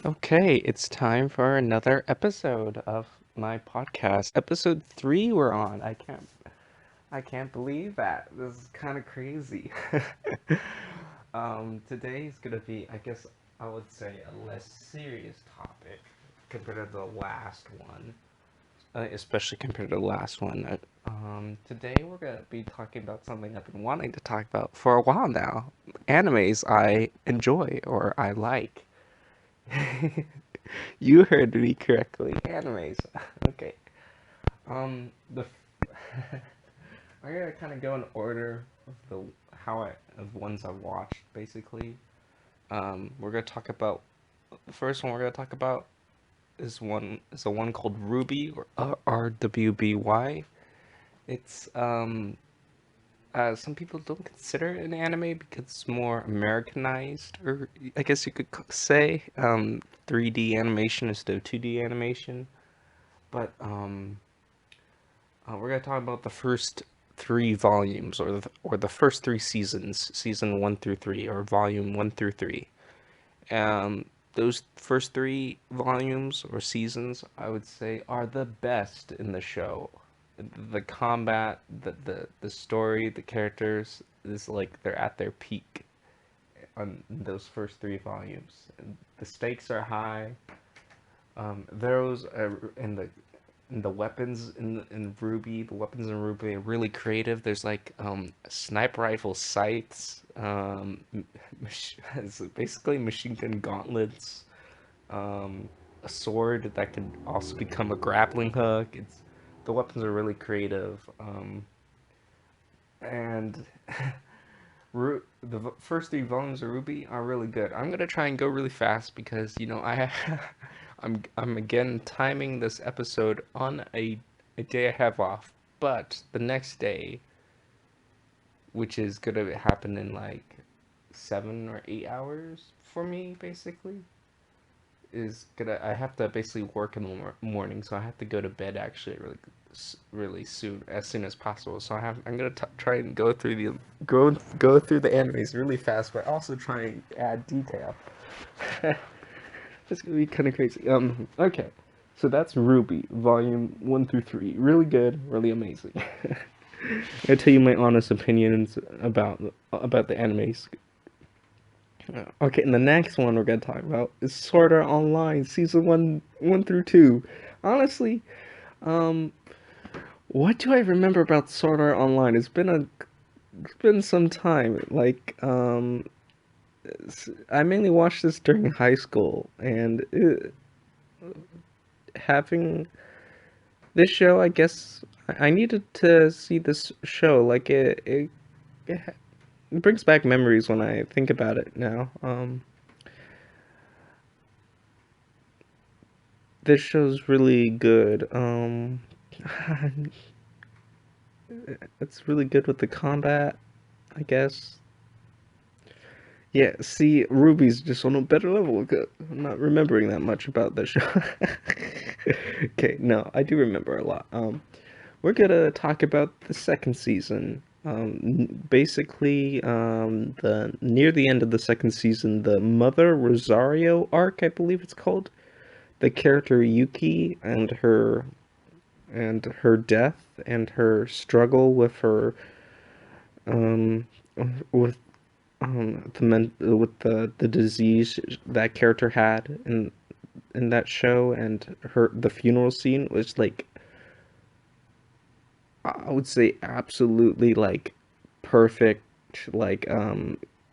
Okay, it's time for another episode of my podcast. Episode 3 we're on. I can't believe that. This is kind of crazy. Today's going to be, I guess I would say, a less serious topic compared to the last one. Especially compared to the last one. Today we're going to be talking about something I've been wanting to talk about for a while now. Animes I enjoy or I like. You heard me correctly. Animes. Okay. The I'm gonna kind of go in order of of ones I've watched. Basically, we're gonna talk about the first one. We're gonna talk about is a one called Ruby or RWBY. It's some people don't consider it an anime because it's more Americanized, or I guess you could say 3D animation instead of 2D animation. But we're gonna talk about the first three volumes, or the first three seasons, season 1 through 3, or volume 1 through 3. Those first three volumes or seasons, I would say, are the best in the show. The combat, the story, the characters is like they're at their peak on those first three volumes. The stakes are high. Those are in the weapons in Ruby. The weapons in Ruby are really creative. There's like sniper rifle sights, it's basically machine gun gauntlets, a sword that can also become a grappling hook. It's the weapons are really creative, and the first three volumes of Ruby are really good. I'm gonna try and go really fast because I'm again timing this episode on a day I have off, but the next day, which is gonna happen in like 7 or 8 hours for me, basically, is gonna I have to basically work in the morning, so I have to go to bed actually really soon, as soon as possible. So I'm gonna try and go through the animes really fast, but also try and add detail. It's gonna be kind of crazy. Okay, so that's Ruby, volume 1 through 3. Really good, really amazing. I'll tell you my honest opinions about the animes. Okay, and the next one we're gonna talk about is Sword Art Online, season 1 through 2. Honestly, um, what do I remember about Sword Art Online? It's been some time. I mainly watched this during high school, and having this show, I guess I needed to see this show. It brings back memories when I think about it now. This show's really good. It's really good with the combat, I guess. Yeah, see, Ruby's just on a better level. I'm not remembering that much about the show. Okay, no, I do remember a lot. We're gonna talk about the second season. Basically, the near the end of the second season, the Mother Rosario arc, I believe it's called. The character Yuki and her death and her struggle um with with the disease that character had in that show, and the funeral scene was like, I would say, absolutely like perfect, like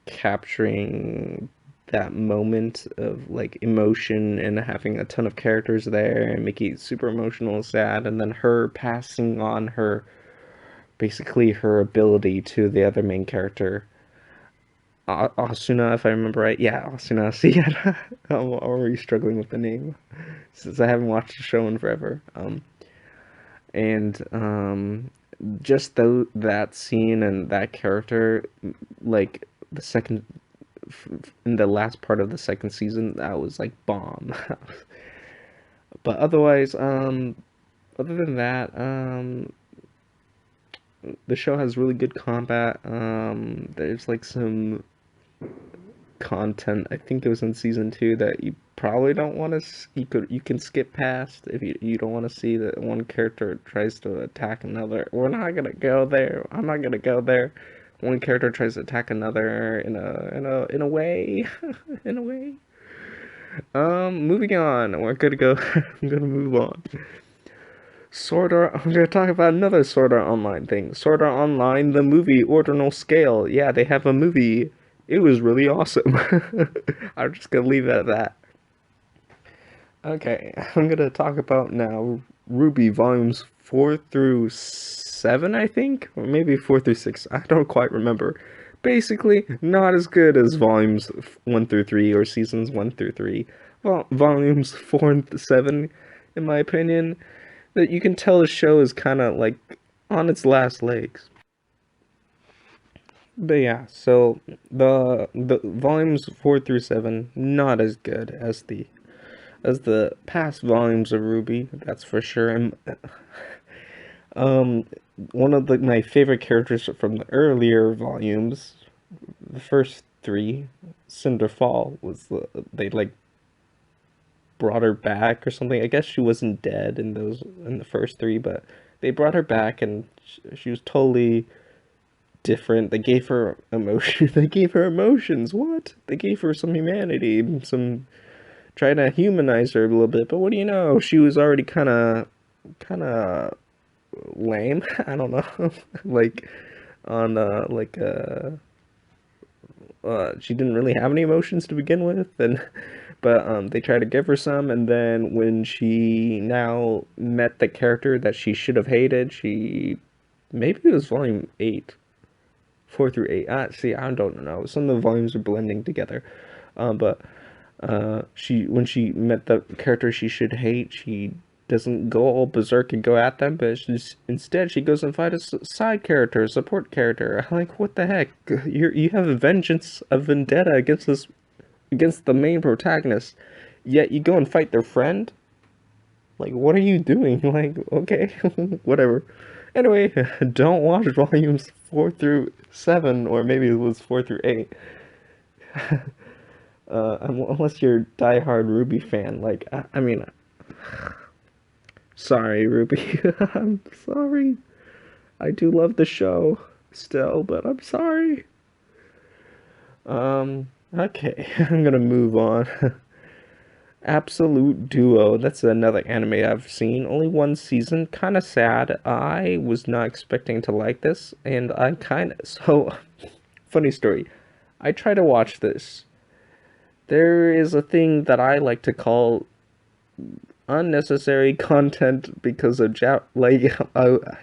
capturing that moment of like emotion and having a ton of characters there and making it super emotional and sad, and then her passing on her basically her ability to the other main character, Asuna, if I remember right. Yeah, Asuna. See, I'm already struggling with the name since I haven't watched the show in forever. And just that scene and that character, like the second, in the last part of the second season, that was like bomb. But otherwise, other than that, the show has really good combat. There's like some content. I think it was in season 2 that you probably don't want to. You can skip past if you don't want to see that one character tries to attack another. We're not gonna go there. I'm not gonna go there. One character tries to attack another in a way, in a way. Moving on. We're gonna go. I'm gonna move on. Sword Art. I'm gonna talk about another Sword Art Online thing. Sword Art Online, the movie Ordinal Scale. Yeah, they have a movie. It was really awesome. I'm just gonna leave it at that. Okay, I'm gonna talk about now Ruby volumes 4 through 7, I think, or maybe 4 through 6. I don't quite remember. Basically, not as good as volumes 1 through 3 or seasons 1 through 3. Well, volumes 4 and 7, in my opinion, that you can tell the show is kind of like on its last legs. But yeah, so the volumes 4 through 7 not as good as the past volumes of Ruby, that's for sure. And um, one of my favorite characters from the earlier volumes, the first three, Cinderfall, they like brought her back or something. I guess she wasn't dead in the first three, but they brought her back and she was totally different. They gave her emotion. They gave her emotions. What? They gave her some humanity, some trying to humanize her a little bit. But what do you know? She was already kind of lame. I don't know. like on she didn't really have any emotions to begin with, and but they tried to give her some, and then when she now met the character that she should have hated, she maybe it was volume 8, 4 through 8. See, I don't know. Some of the volumes are blending together, but she when she met the character she should hate, she doesn't go all berserk and go at them, but instead she goes and fights a side character, a support character. Like, what the heck? You have a vendetta against the main protagonist, yet you go and fight their friend. Like, what are you doing? Like, okay, whatever. Anyway, don't watch volumes 4 through 7, or maybe it was 4 through 8. Unless you're a diehard Ruby fan. Like, I mean, sorry, Ruby. I'm sorry. I do love the show still, but I'm sorry. Okay, I'm gonna move on. Absolute Duo. That's another anime I've seen. Only one season. Kind of sad. I was not expecting to like this, and I kind of. So, funny story. I try to watch this. There is a thing that I like to call unnecessary content because of I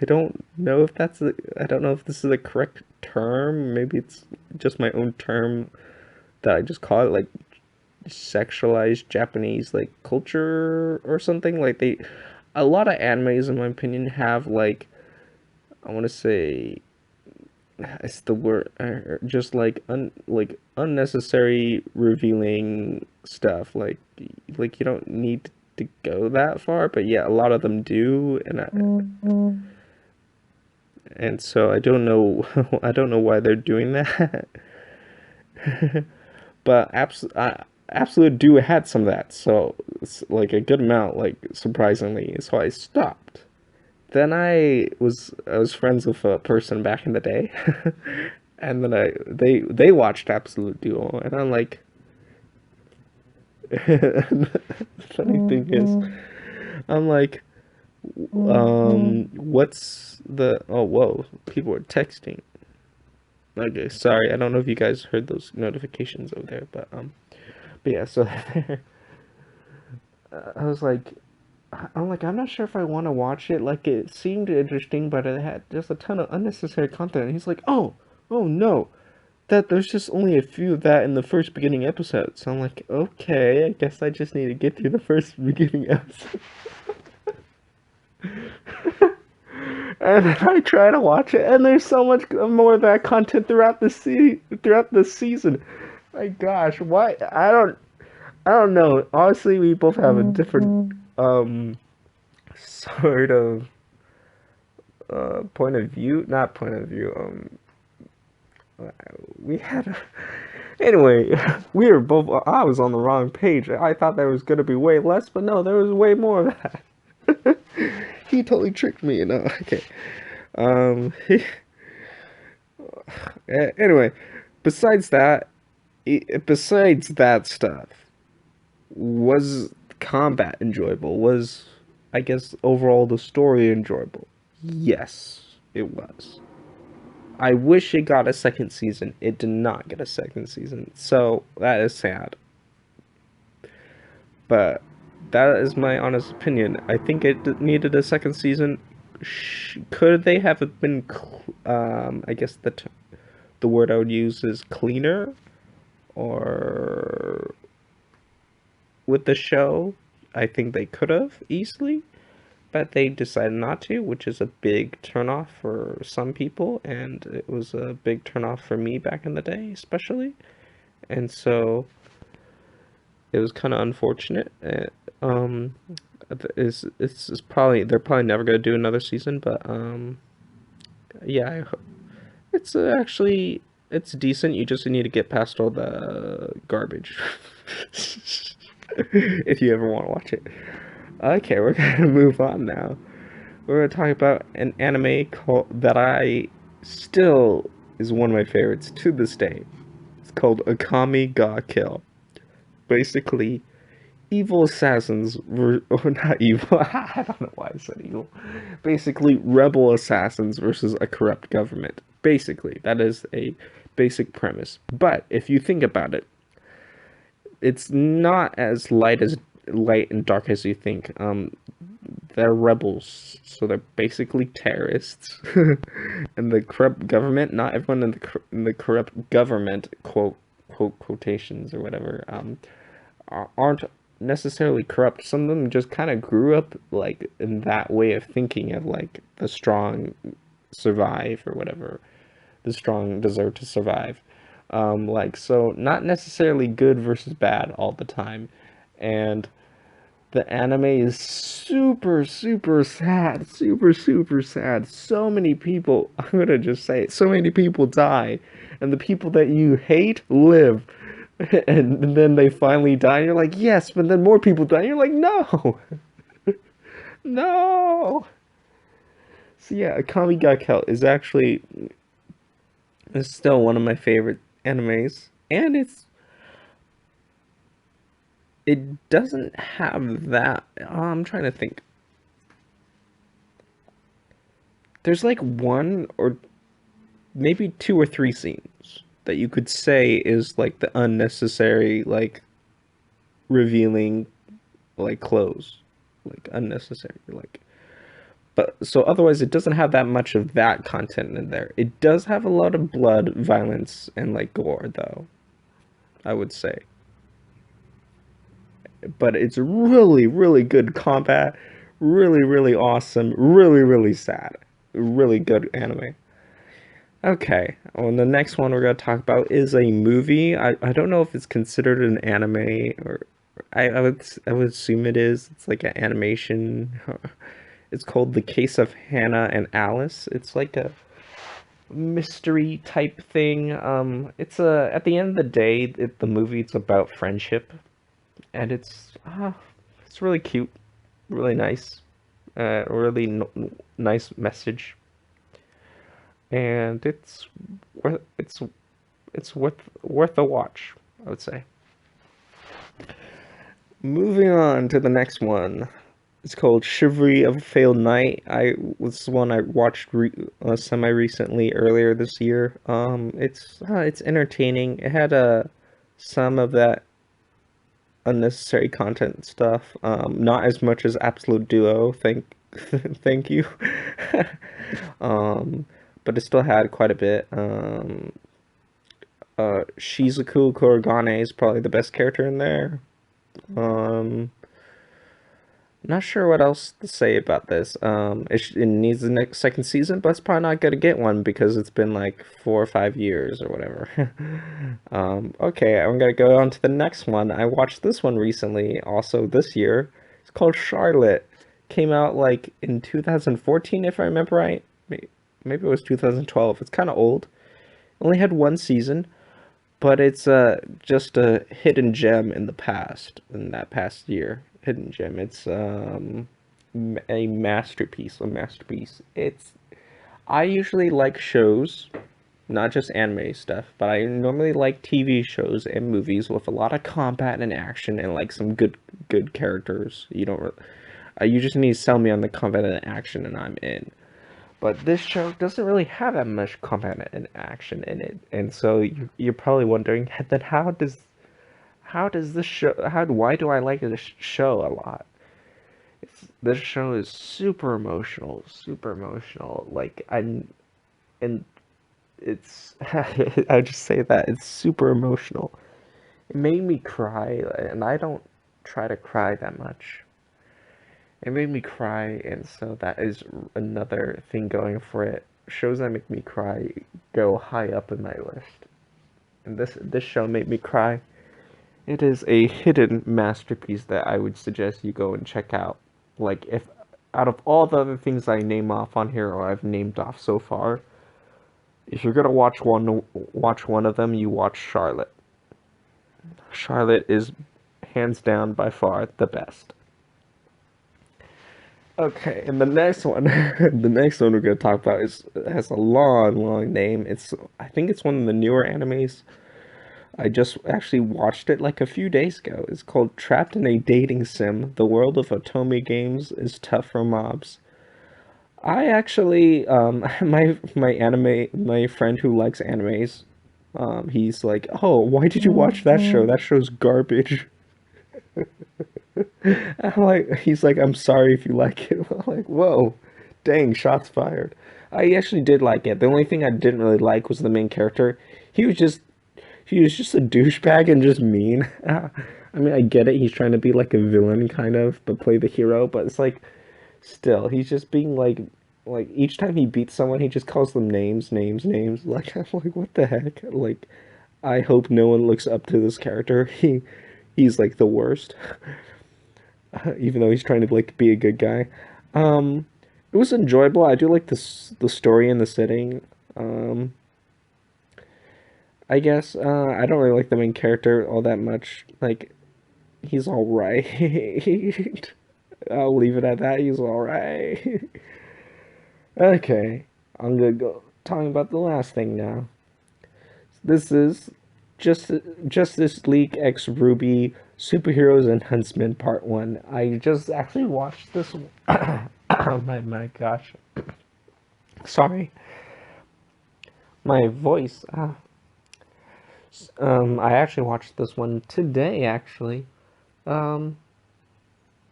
don't know if I don't know if this is the correct term. Maybe it's just my own term that I just call it, like sexualized Japanese like culture or something. Like a lot of animes in my opinion have like, I want to say, it's the word, just like like unnecessary revealing stuff, like you don't need to go that far, but yeah, a lot of them do, and so I don't know. I don't know why they're doing that. But Absolute Do had some of that, so it's like a good amount, like surprisingly, so I stopped. Then I was friends with a person back in the day, and then they watched Absolute Duo, and I'm like, the funny thing is, I'm like, what's the, oh, whoa, people are texting. Okay, sorry, I don't know if you guys heard those notifications over there, but yeah, so I was like, I'm not sure if I want to watch it. Like, it seemed interesting, but it had just a ton of unnecessary content. And he's like, oh no, that there's just only a few of that in the first beginning episodes. So I'm like, okay, I guess I just need to get through the first beginning episode. And then I try to watch it, and there's so much more of that content throughout the season. My gosh, why? I don't know. Honestly, we both have a different sort of point of view, not point of view, we had a, anyway, we were both, I was on the wrong page. I thought there was gonna be way less, but no, there was way more of that. He totally tricked me, you know. Okay. He, anyway, besides that, besides that stuff, was combat enjoyable? Was, I guess, overall the story enjoyable? Yes, it was. I wish it got a second season. It did not get a second season, so that is sad. But that is my honest opinion. I think it needed a second season. Could they have been? I guess the word I would use is cleaner, or with the show. I think they could have easily, but they decided not to, which is a big turnoff for some people, and it was a big turnoff for me back in the day, especially. And so it was kind of unfortunate. Um, it's probably they're probably never gonna do another season, but yeah, it's actually it's decent. You just need to get past all the garbage if you ever want to watch it. Okay, we're gonna move on now. We're gonna talk about an anime called that I still is one of my favorites to this day. It's called Akami ga Kill. Basically, evil assassins were, or not evil. I don't know why I said evil. Basically, rebel assassins versus a corrupt government. Basically, that is a basic premise. But if you think about it, it's not as light and dark as you think. They're rebels, so they're basically terrorists. And the corrupt government, not everyone in the corrupt government, quotations or whatever, aren't necessarily corrupt. Some of them just kind of grew up like in that way of thinking of like the strong survive or whatever. The strong deserve to survive. Like so, not necessarily good versus bad all the time, and the anime is super sad, super sad. So many people, I'm gonna just say it, so many people die, and the people that you hate live. And then they finally die, and you're like, yes, but then more people die, and you're like, no, no. So yeah, Akami ga Kill is actually is still one of my favorite animes, and it doesn't have that. I'm trying to think. There's like one or maybe two or three scenes that you could say is like the unnecessary, like revealing, like clothes, like unnecessary, like. But so otherwise, it doesn't have that much of that content in there. It does have a lot of blood, violence, and like gore, though. I would say, but it's really good combat, really awesome, really sad, really good anime. Okay, well, the next one we're gonna talk about is a movie. I don't know if it's considered an anime or I would assume it is. It's like an animation. It's called The Case of Hannah and Alice. It's like a mystery type thing. It's a at the end of the day, the movie it's about friendship, and it's really cute, really nice, really nice message, and it's worth a watch, I would say. Moving on to the next one. It's called Chivalry of a Failed Knight. I was one I watched semi recently earlier this year. It's entertaining. It had some of that unnecessary content stuff. Not as much as Absolute Duo. Thank you. um, but it still had quite a bit. Shizuku Kurogane is probably the best character in there. Um, Not sure what else to say about this. It needs the next second season, but it's probably not gonna get one because it's been like 4 or 5 years or whatever. Okay, I'm gonna go on to the next one. I watched this one recently, also this year. It's called Charlotte. Came out like in 2014, if I remember right. Maybe it was 2012. It's kind of old. Only had one season, but it's just a hidden gem in that past year. Hidden gem. It's a masterpiece, a masterpiece. It's I usually like shows, not just anime stuff, but I normally like TV shows and movies with a lot of combat and action and like some good characters. You just need to sell me on the combat and action and I'm in. But this show doesn't really have that much combat and action in it, and so you're probably wondering, then how does this show how why do I like this show a lot? This show is super emotional, super emotional. Like I'm and it's I just say that it's super emotional. It made me cry, and I don't try to cry that much. It made me cry, and so that is another thing going for it. Shows that make me cry go high up in my list. And this show made me cry. It is a hidden masterpiece that I would suggest you go and check out. Like if out of all the other things I name off on here or I've named off so far, if you're gonna watch one of them, you watch Charlotte. Charlotte is hands down by far the best. Okay, and the next one, the next one we're gonna talk about is has a long name. I think it's one of the newer animes. I just actually watched it like a few days ago. It's called Trapped in a Dating Sim. The world of Otome games is tough for mobs. I actually, my friend who likes animes, he's like, "Oh, why did you watch that show? That show's garbage." I'm like, he's like, "I'm sorry if you like it." I'm like, "Whoa, dang, shots fired." I actually did like it. The only thing I didn't really like was the main character. He was just he was just a douchebag and just mean. I mean, I get it. He's trying to be like a villain kind of, but play the hero. But it's like, still, he's just being like each time he beats someone, he just calls them names. Like I'm like, what the heck? Like, I hope no one looks up to this character. He's like the worst, even though he's trying to like be a good guy. It was enjoyable. I do like the story and the setting. Um, I guess I don't really like the main character all that much. Like he's all right. I'll leave it at that. He's all right. Okay, I'm gonna go talking about the last thing now. This is just Justice League X Ruby Superheroes and Huntsmen Part One. I just actually watched this. Oh my gosh, sorry, my voice. I actually watched this one today. Actually, um,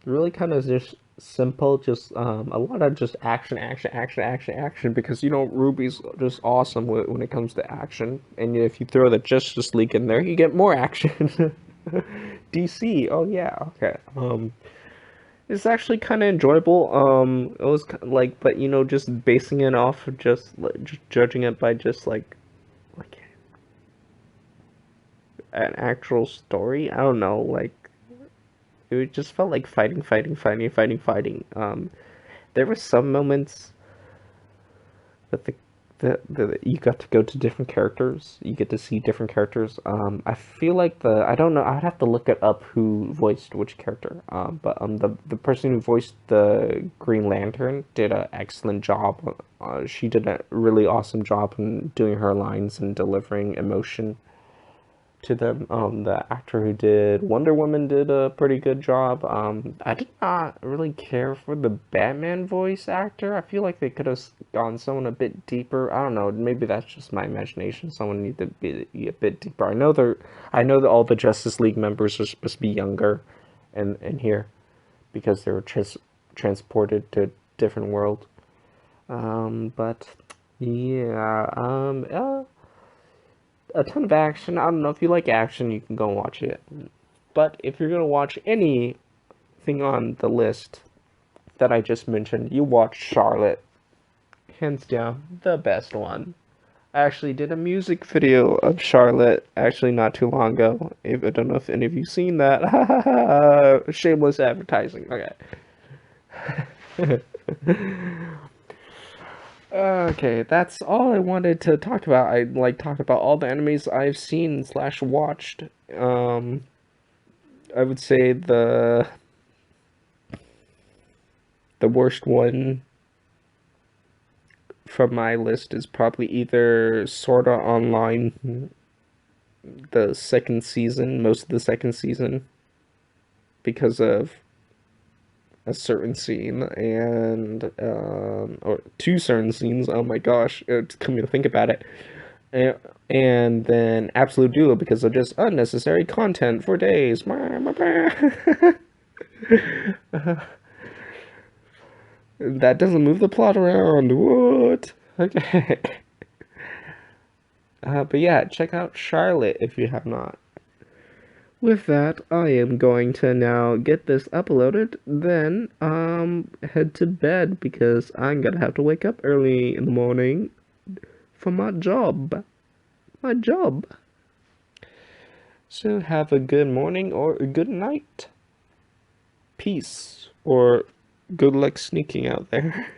really kind of just simple, just a lot of just action because Ruby's just awesome when it comes to action, and if you throw the Justice League in there, you get more action. DC, oh yeah, okay. It's actually kind of enjoyable. It was like, but just basing it off of just judging it by just like an actual story. I don't know, like it just felt like fighting. There were some moments that the you got to go to different characters. You get to see different characters. I feel like I don't know. I'd have to look it up who voiced which character. But the person who voiced the Green Lantern did an excellent job. She did a really awesome job in doing her lines and delivering emotion to them. The actor who did Wonder Woman did a pretty good job. I did not really care for the Batman voice actor. I feel like they could have gone someone a bit deeper. I don't know. Maybe that's just my imagination. Someone need to be a bit deeper. I know that all the Justice League members are supposed to be younger, in here, because they were transported to a different world. But yeah. A ton of action. I don't know if you like action, you can go and watch it. But if you're gonna watch anything on the list that I just mentioned, you watch Charlotte. Hands down, the best one. I actually did a music video of Charlotte actually not too long ago. If I don't know if any of you seen that. Shameless advertising. Okay. Okay, that's all I wanted to talk about. I like talk about all the animes I've seen slash watched. Um, I would say the worst one from my list is probably either Sorta Online, the second season, most of the second season, because of a certain scene and or two certain scenes. Oh my gosh, it's coming to think about it. And, and then Absolute Duo because of just unnecessary content for days. That doesn't move the plot around. What? Okay. But yeah, check out Charlotte if you have not. With that, I am going to now get this uploaded, then head to bed because I'm gonna have to wake up early in the morning for my job. My job. So have a good morning or a good night. Peace or good luck sneaking out there.